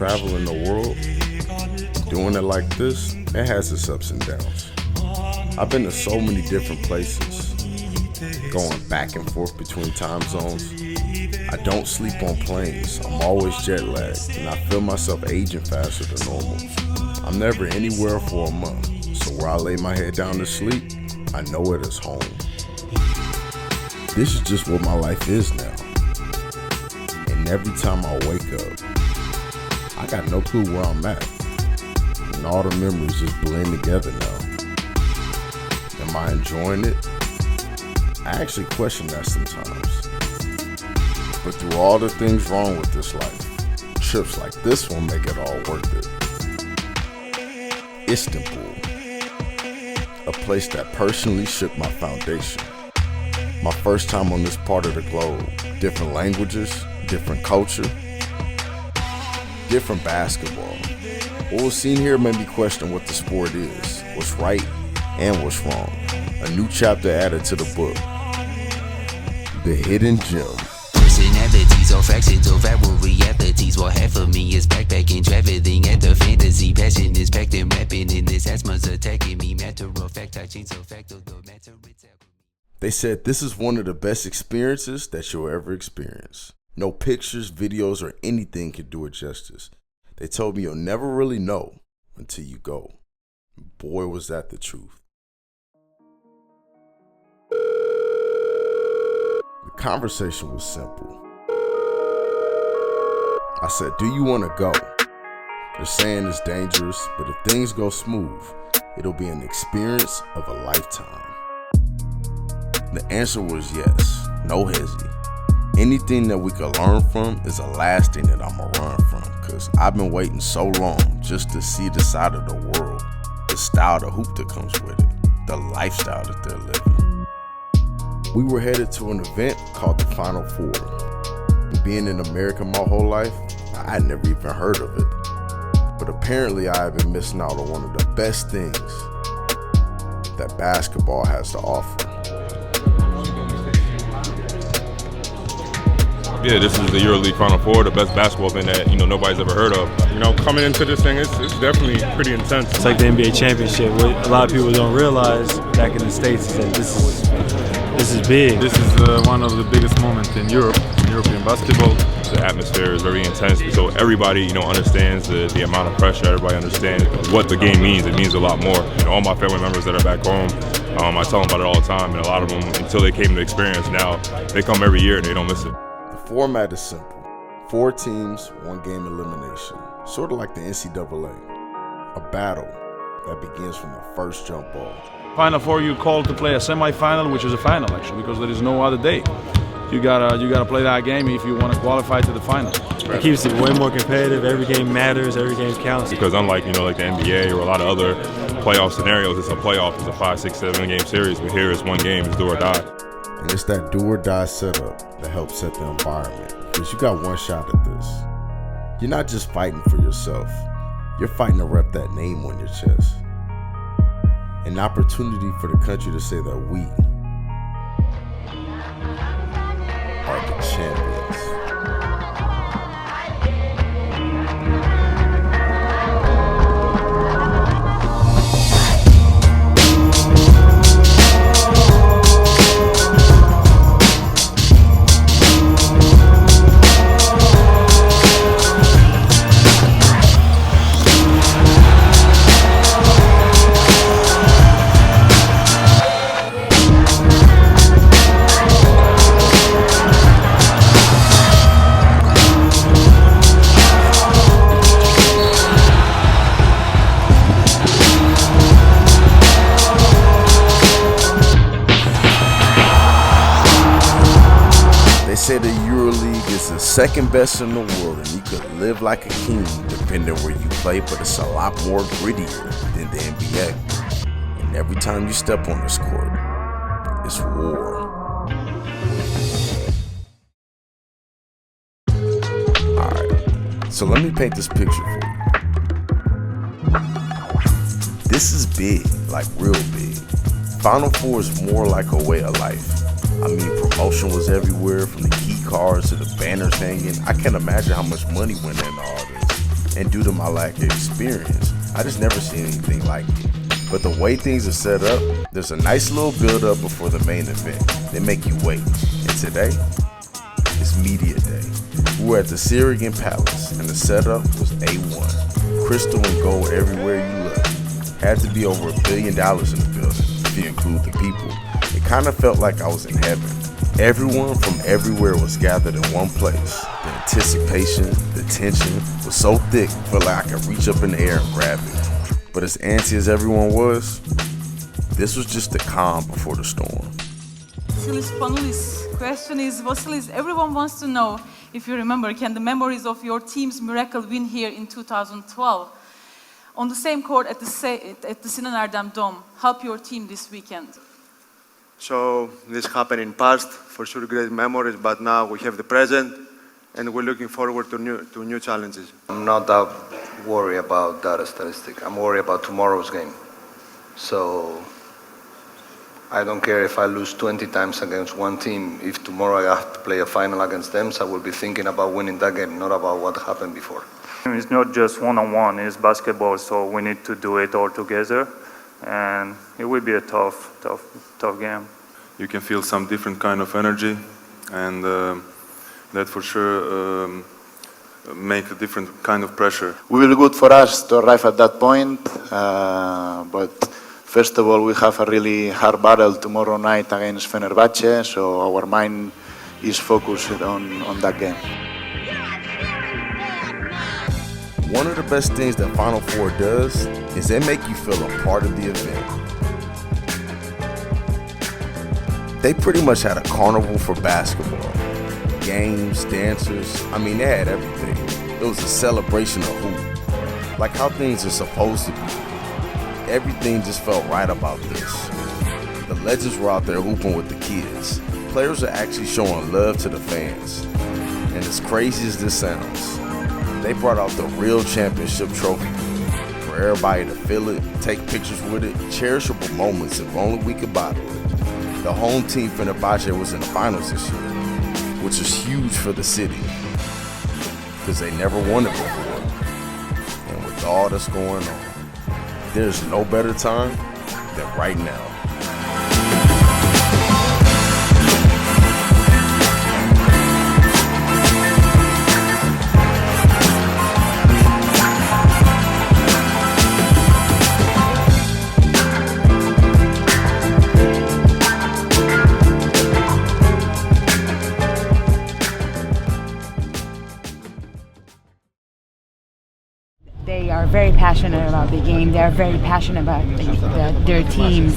traveling the world, doing it like this, it has its ups and downs. I've been to so many different places, going back and forth between time zones. I don't sleep on planes. I'm always jet lagged, and I feel myself aging faster than normal. I'm never anywhere for a month, so where I lay my head down to sleep, I know it is home. This is just what my life is now. And every time I wake up, I got no clue where I'm at. And all the memories just blend together now. Am I enjoying it? I actually question that sometimes. But through all the things wrong with this life, trips like this one make it all worth it. Istanbul, a place that personally shook my foundation. My first time on this part of the globe, different languages, different culture, different basketball. What was seen here made me question what the sport is, what's right and what's wrong. A new chapter added to the book, The Hidden Gem. Personalities or fractions of our realities. What half of me is backpacking, traveling at the fantasy. Passion is packed and rapping in this asthma's attacking me. Matter of fact, I change the fact of the matter itself. They said this is one of the best experiences that you'll ever experience. No pictures, videos, or anything can do it justice. They told me you'll never really know until you go. Boy, was that the truth. The conversation was simple. I said, do you want to go? They're saying it's dangerous, but if things go smooth, it'll be an experience of a lifetime. The answer was yes, no hezzy. Anything that we could learn from is the last thing that I'ma run from, cause I've been waiting so long just to see the side of the world, the style of hoop that comes with it, the lifestyle that they're living. We were headed to an event called the Final Four. Being in America my whole life, I had never even heard of it. But apparently I have been missing out on one of the best things that basketball has to offer. Yeah, this is the EuroLeague Final Four, the best basketball thing that nobody's ever heard of. Coming into this thing, it's definitely pretty intense. It's like the NBA championship. What a lot of people don't realize back in the States is that this is big. This is one of the biggest moments in Europe, in European basketball. The atmosphere is very intense, so everybody understands the amount of pressure. Everybody understands what the game means. It means a lot more. All my family members that are back home, I tell them about it all the time, and a lot of them, until they came to experience, now they come every year and they don't miss it. The format is simple. 4 teams, 1 game elimination. Sort of like the NCAA. A battle that begins from the first jump ball. Final Four, you called to play a semifinal, which is a final actually, because there is no other day. You gotta play that game if you want to qualify to the final. It keeps it way more competitive. Every game matters. Every game counts. Because unlike like the NBA or a lot of other playoff scenarios, it's a playoff. It's a 5, 6, 7 game series. But here it's 1 game. It's do or die. And it's that do or die setup that helps set the environment. Because you got one shot at this. You're not just fighting for yourself. You're fighting to rep that name on your chest. An opportunity for the country to say that we are the champions. They say the EuroLeague is the second best in the world, and you could live like a king depending where you play, but it's a lot more grittier than the NBA. And every time you step on this court, it's war. Alright, so let me paint this picture for you. This is big, like real big. Final Four is more like a way of life. I mean, promotion was everywhere, from the key cards to the banners hanging. I can't imagine how much money went into all this. And due to my lack of experience, I just never seen anything like it. But the way things are set up, there's a nice little build up before the main event. They make you wait. And today, it's media day. We were at the Syrian Palace, and the setup was A1. Crystal and gold everywhere you look. Had to be over $1 billion in the building, if you include the people. It kind of felt like I was in heaven. Everyone from everywhere was gathered in one place. The anticipation, the tension was so thick, felt like I could reach up in the air and grab it. But as antsy as everyone was, this was just the calm before the storm. Vasilis Panulis' question is, Vasilis, everyone wants to know, if you remember, can the memories of your team's miracle win here in 2012 on the same court at the Sinan Erdem Dome help your team this weekend? So this happened in past, for sure great memories, but now we have the present and we're looking forward to new challenges. I'm not that worried about that statistic. I'm worried about tomorrow's game. So I don't care if I lose 20 times against one team. If tomorrow I have to play a final against them, so I will be thinking about winning that game, not about what happened before. It's not just one-on-one, it's basketball, so we need to do it all together. And it will be a tough game. You can feel some different kind of energy, and that for sure make a different kind of pressure. It will be good for us to arrive at that point, but first of all, we have a really hard battle tomorrow night against Fenerbahce, so our mind is focused on that game. One of the best things that Final Four does is they make you feel a part of the event. They pretty much had a carnival for basketball. Games, dancers, they had everything. It was a celebration of hoop, like how things are supposed to be. Everything just felt right about this. The legends were out there hooping with the kids. Players are actually showing love to the fans. And as crazy as this sounds, they brought out the real championship trophy for everybody to feel it, take pictures with it, cherishable moments if only we could bottle it. The home team Fenerbahce was in the finals this year, which is huge for the city because they never won it before. And with all that's going on, there's no better time than right now. They are very passionate about the game. They are very passionate about their teams.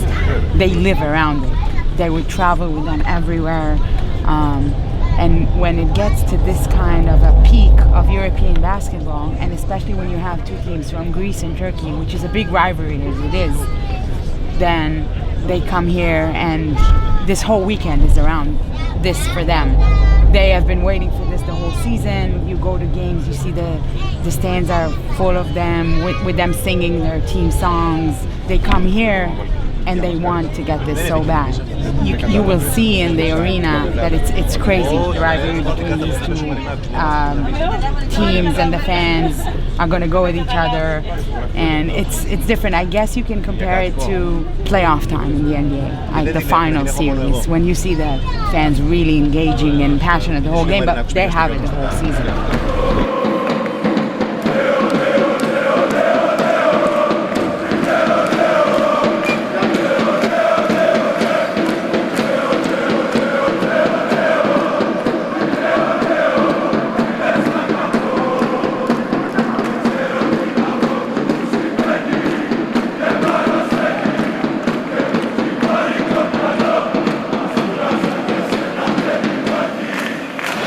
They live around it. They would travel with them everywhere. And when it gets to this kind of a peak of European basketball, and especially when you have two teams from Greece and Turkey, which is a big rivalry as it is, then they come here and this whole weekend is around this for them. They have been waiting for this the whole season. You go to games, you see the stands are full of them, with them singing their team songs. They come here and they want to get this so bad. You will see in the arena that it's crazy. The rivalry between these two teams and the fans are going to go with each other, and it's different. I guess you can compare it to playoff time in the NBA, like the final series, when you see the fans really engaging and passionate the whole game, but they have it the whole season.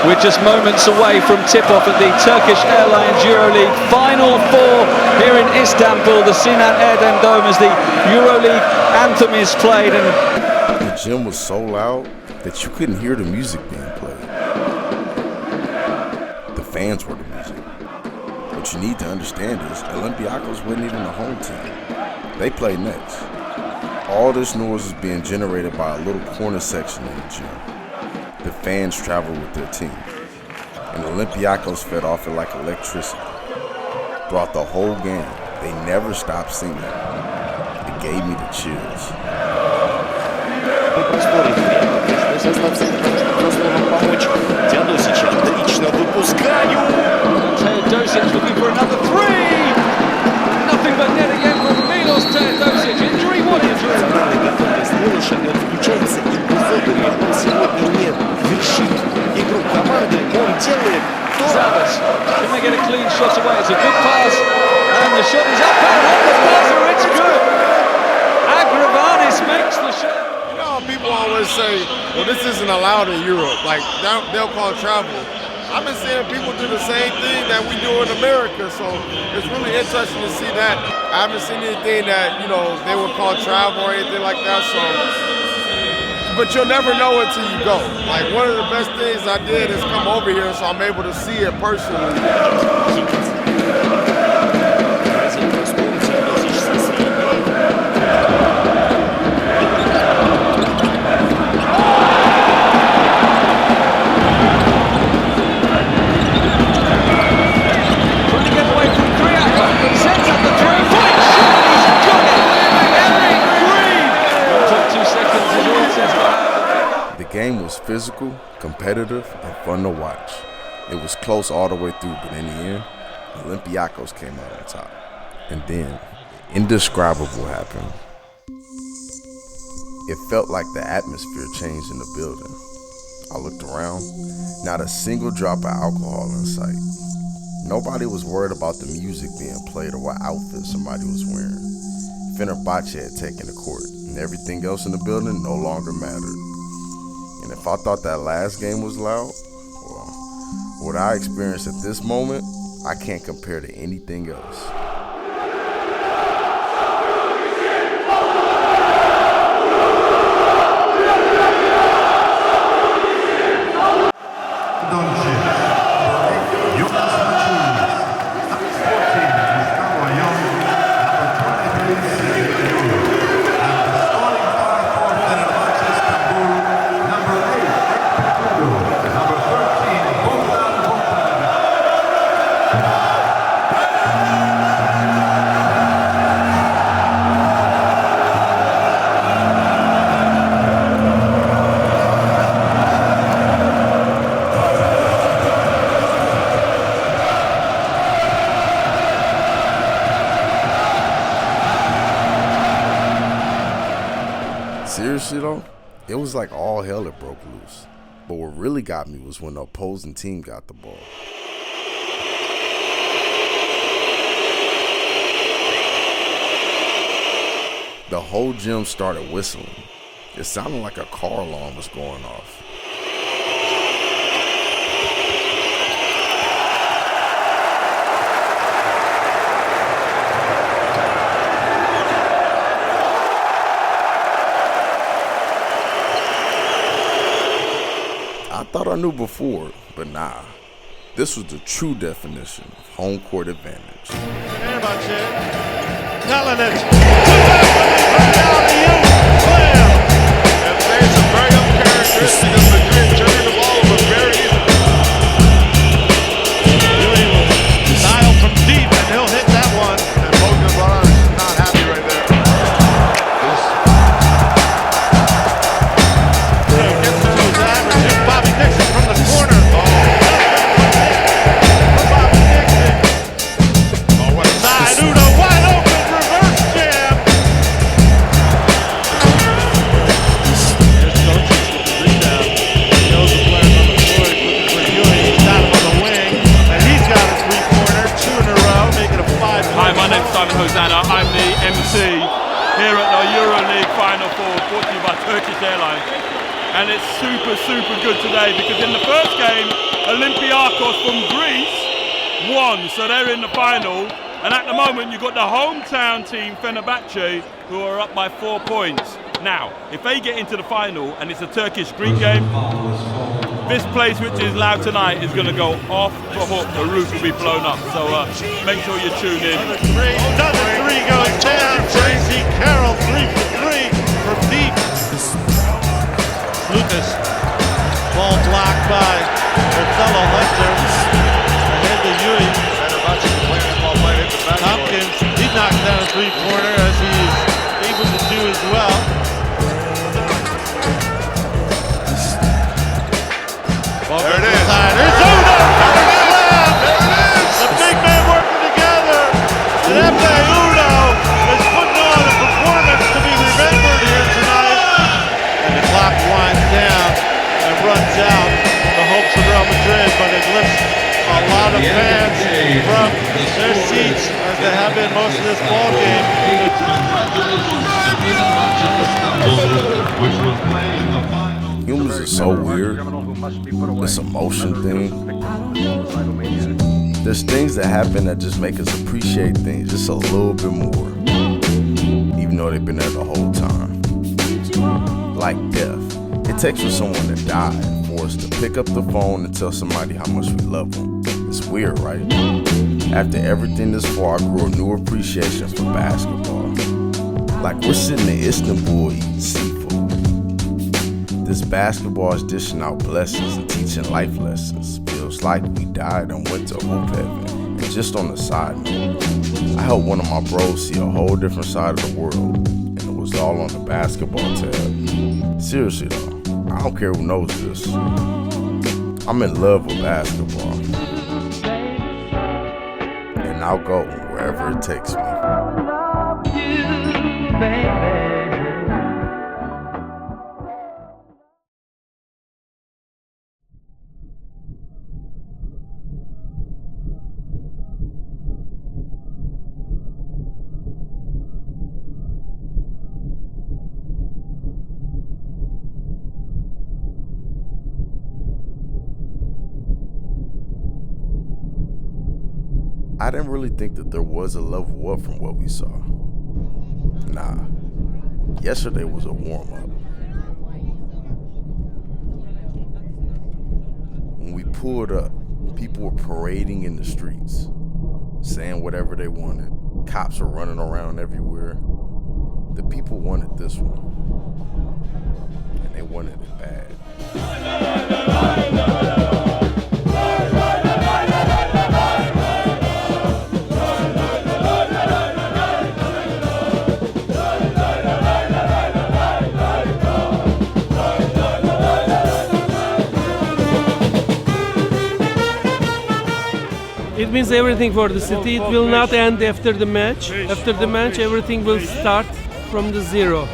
We're just moments away from tip-off at the Turkish Airlines EuroLeague Final Four here in Istanbul, the Sinan Erdem Dome, as the EuroLeague anthem is played. And the gym was so loud that you couldn't hear the music being played. The fans were the music. What you need to understand is Olympiacos wasn't even a home team. They played next. All this noise is being generated by a little corner section in the gym. The fans travel with their team, and Olympiacos fed off it like electricity. Throughout the whole game, they never stopped singing. It gave me the chills. Teodosic looking for another three. Nothing but net again from Milos Teodosic. Injury, what injury? Zavas, can they get a clean shot away? It's a good pass, and the shot is up and on the buzzer, it's good. Agravanis makes the shot. You know how people always say, well, this isn't allowed in Europe, like they'll call travel. I've been seeing people do the same thing that we do in America, so it's really interesting to see that. I haven't seen anything that, you know, they would call travel or anything like that, so. But you'll never know until you go. Like, one of the best things I did is come over here so I'm able to see it personally. The game was physical, competitive, and fun to watch. It was close all the way through, but in the end, Olympiacos came out on top. And then, the indescribable happened. It felt like the atmosphere changed in the building. I looked around, not a single drop of alcohol in sight. Nobody was worried about the music being played or what outfit somebody was wearing. Fenerbahce had taken the court, and everything else in the building no longer mattered. And if I thought that last game was loud, well, what I experienced at this moment, I can't compare to anything else. Seriously though, it was like all hell had broke loose. But what really got me was when the opposing team got the ball. The whole gym started whistling. It sounded like a car alarm was going off. I thought I knew before, but nah. This was the true definition of home court advantage. There's a very uncharacteristic of Madrid turning the ball over very easily. Dial from deep, and he'll hit that one. And Bogdan is not happy right there. Gets to his average. Here's Bobby Dixon from the corner. Bobby Dixon. Oh, what a side. Udo wide open reverse jam. There's Doncic with the rebound. He knows the players on the floor. He's looking for Ewing. He's got him on the wing. And he's got a three-pointer. 2 in a row, making a 5. Hi, my name's Simon Hosanna. I'm the MC here at the EuroLeague Final Four, brought to you by Turkish Airlines. And it's super, super good today because in the first game, Olympiacos from Greece won, so they're in the final. And at the moment, you've got the hometown team, Fenerbahce, who are up by 4 points. Now, if they get into the final and it's a Turkish-Greek game, this place, which is loud tonight, is going to go off the hook. The roof will be blown up. So make sure you tune in. Another three goes down. Tracy Carroll, 3 for 3 from deep. Lucas, ball blocked by Othello Hunter. Ahead to Ewing. Fenerbahce playing this ball, playing it from their seats as they have been most of this ball game. Humans are so weird. This emotion thing. There's things that happen that just make us appreciate things just a little bit more, even though they've been there the whole time. Like death. It takes for someone to die for us to pick up the phone and tell somebody how much we love them. It's weird, right? After everything this far, I grew a new appreciation for basketball. Like we're sitting in Istanbul eating seafood. This basketball is dishing out blessings and teaching life lessons. Feels like we died and went to hoop heaven. And just on the side note, I helped one of my bros see a whole different side of the world, and it was all on the basketball tab. Seriously though, I don't care who knows this. I'm in love with basketball. And I'll go wherever it takes me. I didn't really think that there was a level up from what we saw. Nah, yesterday was a warm-up. When we pulled up, people were parading in the streets, saying whatever they wanted. Cops were running around everywhere. The people wanted this one, and they wanted it bad. It means everything for the city. It will not end after the match. After the match, everything will start from the zero.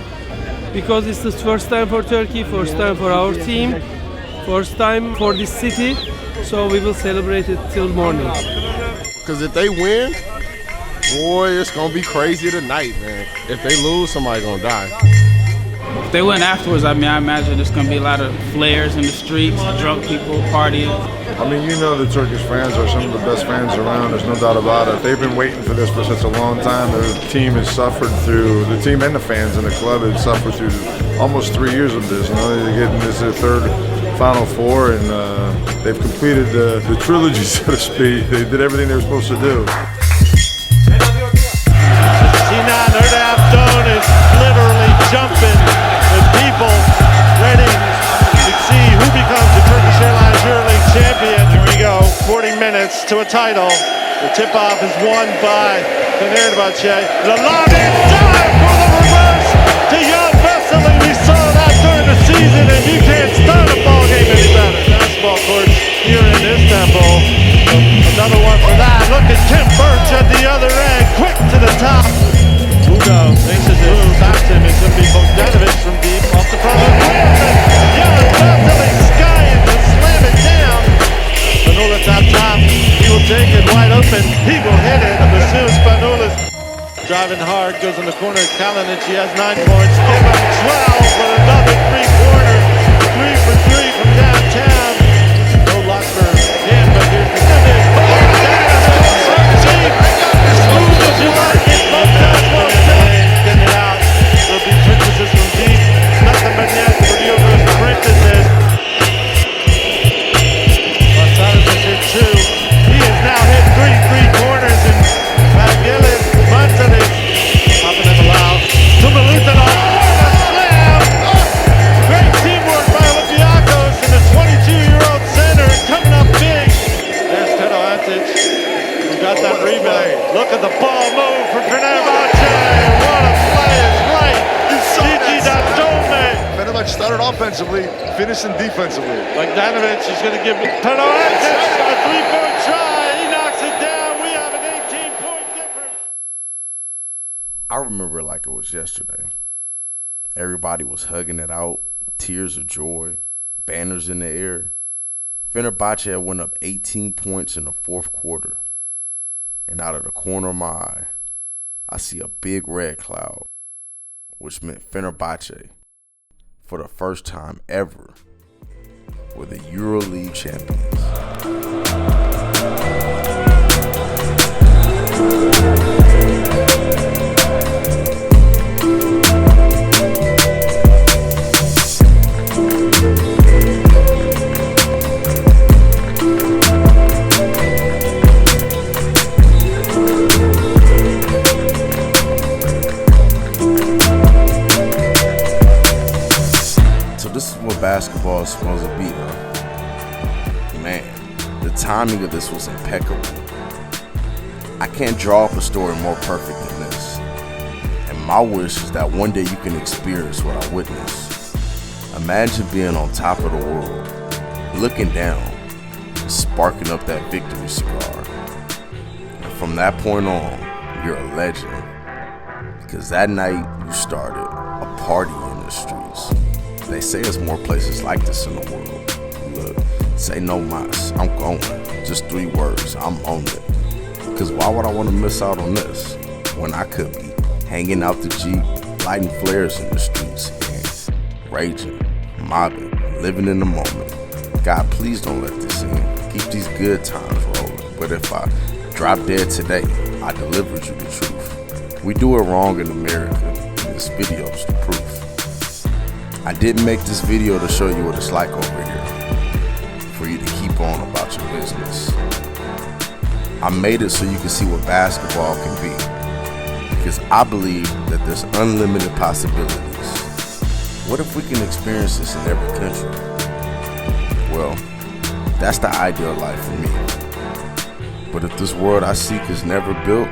Because it's the first time for Turkey, first time for our team, first time for this city. So we will celebrate it till morning. Because if they win, boy, it's going to be crazy tonight, man. If they lose, somebody's going to die. If they win afterwards, I imagine there's going to be a lot of flares in the streets, drunk people partying. I mean, you know the Turkish fans are some of the best fans around, there's no doubt about it. They've been waiting for this for such a long time. The team has suffered through, the team and the fans and the club have suffered through almost 3 years of this. You know, they're getting this their third Final Four, and they've completed the trilogy, so to speak. They did everything they were supposed to do. Sinan Erdem is literally jumping with people ready to see who becomes the Turkish Airlines EuroLeague champion. Here we go, 40 minutes to a title. The tip-off is won by Fenerbahce. The lob in time for the reverse to Jan Vesely. We saw that during the season, and you can't start a ball game any better. Basketball courts here in Istanbul. Another one for that. Look at Tim Birch at the other end, quick to the top. Ugo faces it, stops him. It's going to be Bogdanovic from deep off the front of the rim. Jan Vesely skying to slam it down. Spanulis on top. He will take it wide open. He will hit it. Vasil Spanulis driving hard, goes in the corner. Kalinic, he has 9 points. Give him 12 with another three-pointer. 3 for 3 from downtown. No luck for him, but here's the finish. As smooth as you like it. Both times, both times. Getting it out. There'll be princesses from deep. Nothing but net for Rio versus princesses. Gonzalez is here too. He has now hit 3 3-pointers, and Vagilis Mantalis popping it allowed. To Milutinov. A slam. Great teamwork by Olympiacos and the 22-year-old center coming up big. There's Tedo Antic, who got that rebound. Look at the ball move for Fenerbahce. What a play is right. Gigi Dadome. Fenerbahce started offensively, finishing defensively. Bogdanovic is going to give Tedo Antic a 3-point try. He knocks it down. We have an 18-point difference. I remember it like it was yesterday. Everybody was hugging it out, tears of joy, banners in the air. Fenerbahce had went up 18 points in the fourth quarter. and out of the corner of my eye, I see a big red cloud, which meant Fenerbahce, for the first time ever, were the EuroLeague champions. This is what basketball is supposed to be, huh? Man, the timing of this was impeccable. I can't draw up a story more perfect than this. And my wish is that one day you can experience what I witnessed. Imagine being on top of the world, looking down, and sparking up that victory cigar. And from that point on, you're a legend. Because that night you started a party in the streets. They say there's more places like this in the world. Look, say no mas, I'm going. Just 3 words, I'm on it. Cause why would I want to miss out on this when I could be hanging out the Jeep, lighting flares in the streets, and raging, mobbing, living in the moment. God, please don't let this in. Keep these good times rolling. But if I drop dead today, I delivered you the truth. We do it wrong in America, and this video's the proof. I didn't make this video to show you what it's like over here, for you to keep on about your business. I made it so you can see what basketball can be, because I believe that there's unlimited possibilities. What if we can experience this in every country? Well, that's the ideal life for me. But if this world I seek is never built,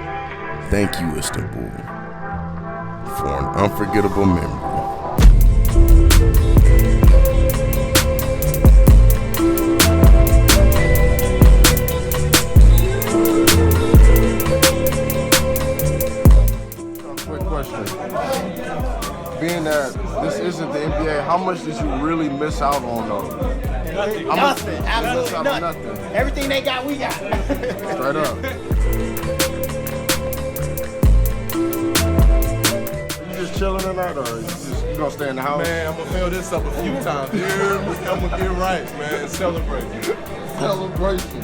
thank you, Istanbul, for an unforgettable memory. Being that this isn't the NBA, how much did you really miss out on though? Nothing, absolutely nothing. Everything they got, we got. Straight up. You just chilling tonight, or you gonna stay in the house? Man, I'm gonna fill this up a few times. I'm gonna get right, man. Celebrate. Celebration.